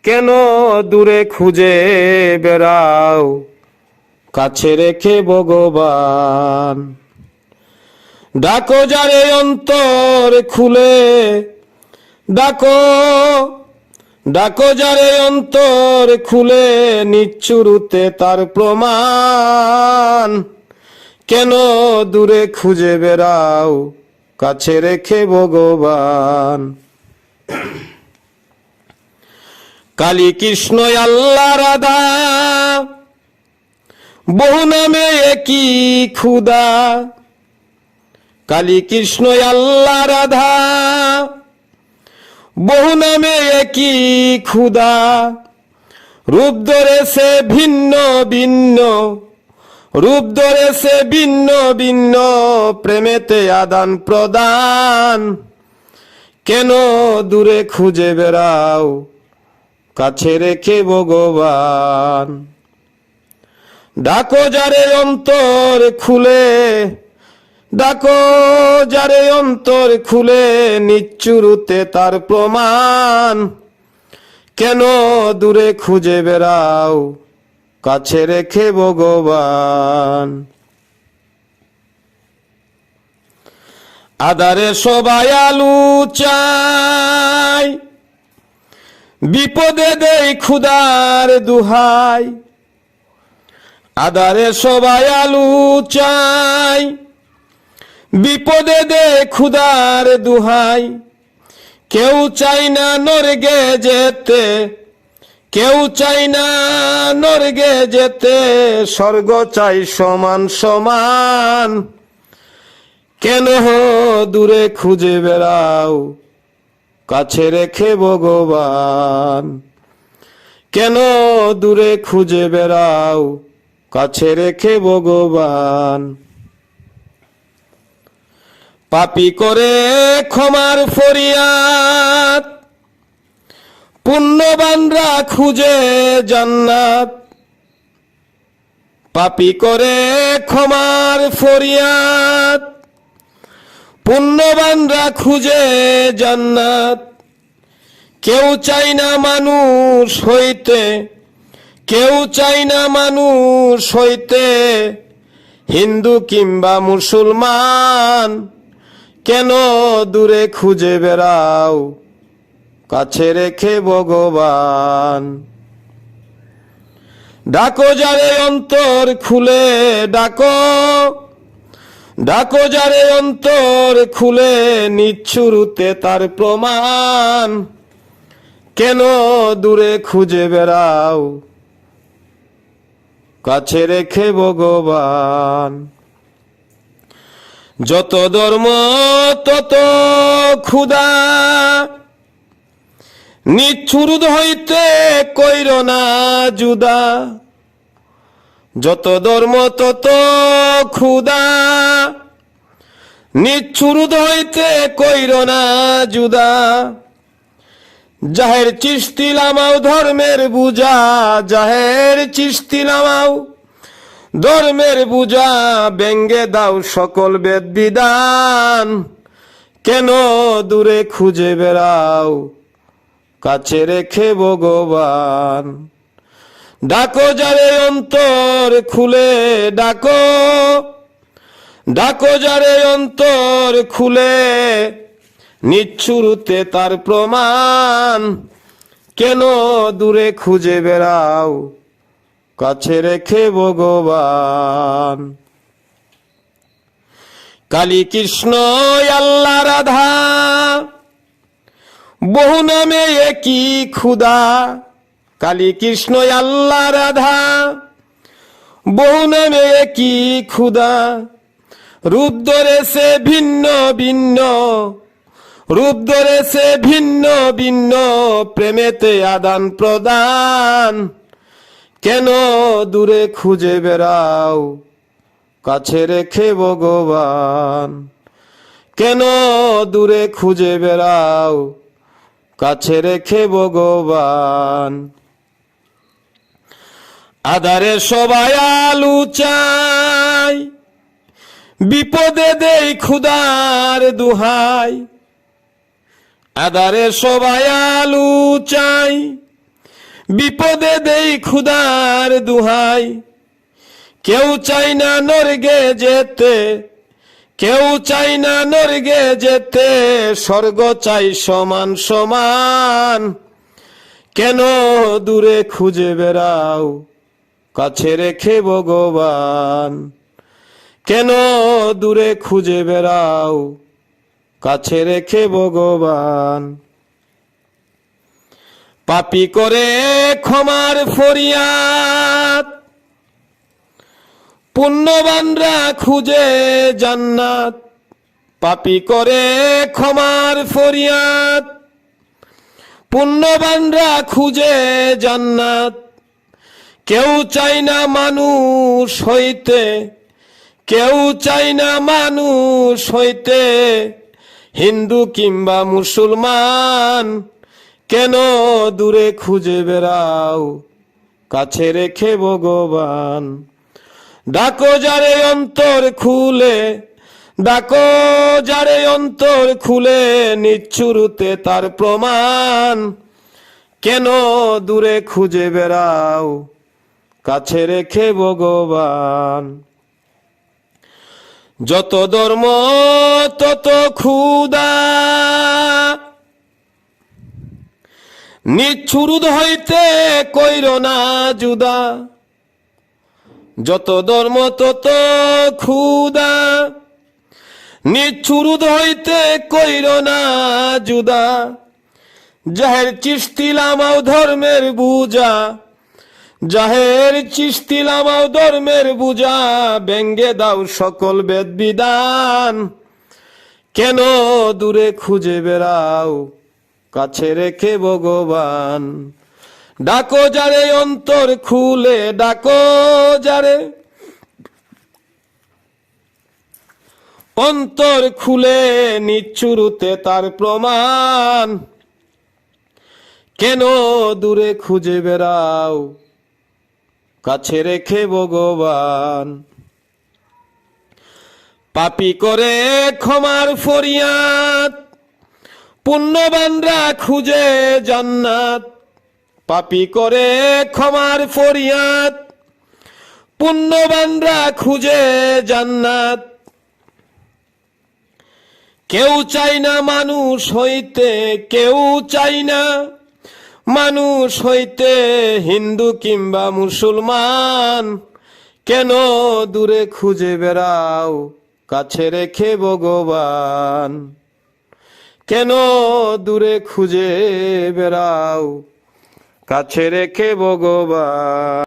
কেন দূরে খুঁজে বেড়াও, কাছে রেখে ভগবান। ডাকো যারে অন্তর খুলে, ডাকো ডাকো যারে অন্তর খুলে, নিচ্ছুরুতে তার প্রমাণ। কেন দূরে খুঁজে বেড়াও, কাছে রেখে ভগবান। কালী কৃষ্ণ আল্লাহ রাধা, বহু নামে একই খুদা। কালী কৃষ্ণ আল্লাহ রাধা, বহু নামে একই খুদা। রূপ ধরেছে ভিন্ন ভিন্ন, রূপ ধরেছে ভিন্ন ভিন্ন, প্রেমেতে আদান প্রদান। কেন দূরে খুঁজে বেড়াও, কাছে রেখে ভগবান। ডাকো যারে অন্তর খুলে, ডাকো যারে অন্তর খুলে, নিচ্ছুরুতে তার প্রমাণ। কেন দূরে খুঁজে বেড়াও, কাছে রেখে ভগবান। আদারে সবাই আলু চাই, বিপদে দেই খুদার দুহাই। আদারে সবাই আলু চাই, বিপদে দে খুদার দুহাই। কেউ চাই না নরকে যেতে, কেউ চাই না নরকে যেতে, স্বর্গ চাই সমান সমান। কেন দূরে খুঁজে বেড়াও, কাছে রেখে ভগবান। কেন দূরে খুঁজে বেড়াও, কাছে রেখে ভগবান। পাপী করে ক্ষমার ফরিয়াদ, পুণ্যবানরা খুঁজে জান্নাত। পাপী করে ক্ষমার ফরিয়াদ, পুণ্যবানরা খুঁজে জান্নাত। কেউ চাই না মানুষ হইতে, কেউ চাই না মানুষ হইতে, হিন্দু কিংবা মুসলমান। কেন দূরে খুঁজে বেড়াও, কাছে রেখে ভগবান। ডাকো যারে অন্তর খুলে, ডাকো ডাকো যারে অন্তর খুলে, নিচ্ছুরুতে তার প্রমাণ। কেন দূরে খুঁজে বেড়াও, কাছে রেখে ভগবান। যত ধর্ম তত ক্ষুধা, নিচ্ছুর হইতে কইর না জুদা। যত ধর্ম তত ক্ষুধা, নিচ্ছুর হইতে কইর না জুদা। জাহের চিশতি লামাও ধর্মের বুঝা, জাহের চিশতি লামাও ধর্মের বুঝা। ব্যঙ্গে দাও সকল বেদ বিধান। কেন দূরে খুঁজে বেড়াও, কাছে রেখে ভগবান। ডাকো যারে অন্তর খুলে, ডাকো ডাকো যারে অন্তর খুলে, নিচ্ছুরুতে তার প্রমাণ। কেন দূরে খুঁজে বেড়াও, কাছে রেখে ভগবান। কালী কৃষ্ণ আল্লাহ রাধা, বহু নামে একই খুদা। কালী কৃষ্ণ আল্লাহ রাধা, বহু নামে একই খুদা। রূপ ধরেছে ভিন্ন ভিন্ন, রূপ ধরেছে ভিন্ন ভিন্ন, প্রেমেতে আদান প্রদান। কেন দূরে খুঁজে বেড়াও, কাছে রেখে ভগবান। কেন দূরে খুঁজে বেড়াও, কাছে রেখে ভগবান। আধারে সবাই আলু চাই, বিপদে দেই খুদার দুহাই। আধারে সবাই আলু চাই, বিপদে দেই খুদার দুহাই, কেউ চাই না নরকে যেতে, কেউ চাই না নরকে যেতে, স্বর্গ চাই সমান সমান। কেন দূরে খুঁজে বেড়াও, কাছে রেখে ভগবান? কেন দূরে খুঁজে বেড়াও, কাছে রেখে ভগবান? পাপী করে ক্ষমার ফরিয়াদ, পুণ্যবানরা খুঁজে জান্নাত। পাপী করে ক্ষমার ফরিয়াদ, পুণ্যবানরা খুঁজে জান্নাত। কেউ চাই না মানুষ হইতে, কেউ চাই না মানুষ হইতে, হিন্দু কিংবা মুসলমান। কেন দূরে খুঁজে বেড়াও, কাছে রেখে ভগবান? ডাকো যারে অন্তর খুলে, ডাকো যারে অন্তর খুলে, নিচ্ছুরতে তার প্রমাণ। কেন দূরে খুঁজে বেড়াও, কাছে রেখে ভগবান? যত ধর্ম তত ক্ষুধা, নিচ্ছুরুদ হইতে কইর না জুদা। যত ধর্ম তত ক্ষুধা, নিচ্ছুরুদ হইতে কইর না জুদা। জাহের চিশতি লামাও ধর্মের বুঝা, জাহের চিশতি লামাও ধর্মের বুঝা। ব্যঙ্গে দাও সকল বেদ বিধান। কেন দূরে খুঁজে বেড়াও, কাছে রেখে ভগবান? ডাকো যারে অন্তর খুলে, ডাকো যারে অন্তর খুলে, নিচ্ছুরুতে তার প্রমাণ। কেন দূরে খুঁজে বেড়াও, কাছে রেখে ভগবান? পাপী করে ক্ষমার ফরিয়াদ, পুণ্যবানরা খুঁজে জান্নাত। পাপী করে ক্ষমার ফরিয়াদ, পুণ্যবানরা খুঁজে জান্নাত। কেউ চাই না মানুষ হইতে, কেউ চাই না মানুষ হইতে, হিন্দু কিংবা মুসলমান। কেন দূরে খুঁজে বেড়াও, কাছে রেখে ভগবান? কেন দূরে খুঁজে বেড়াও, কাছে রেখে ভগবান?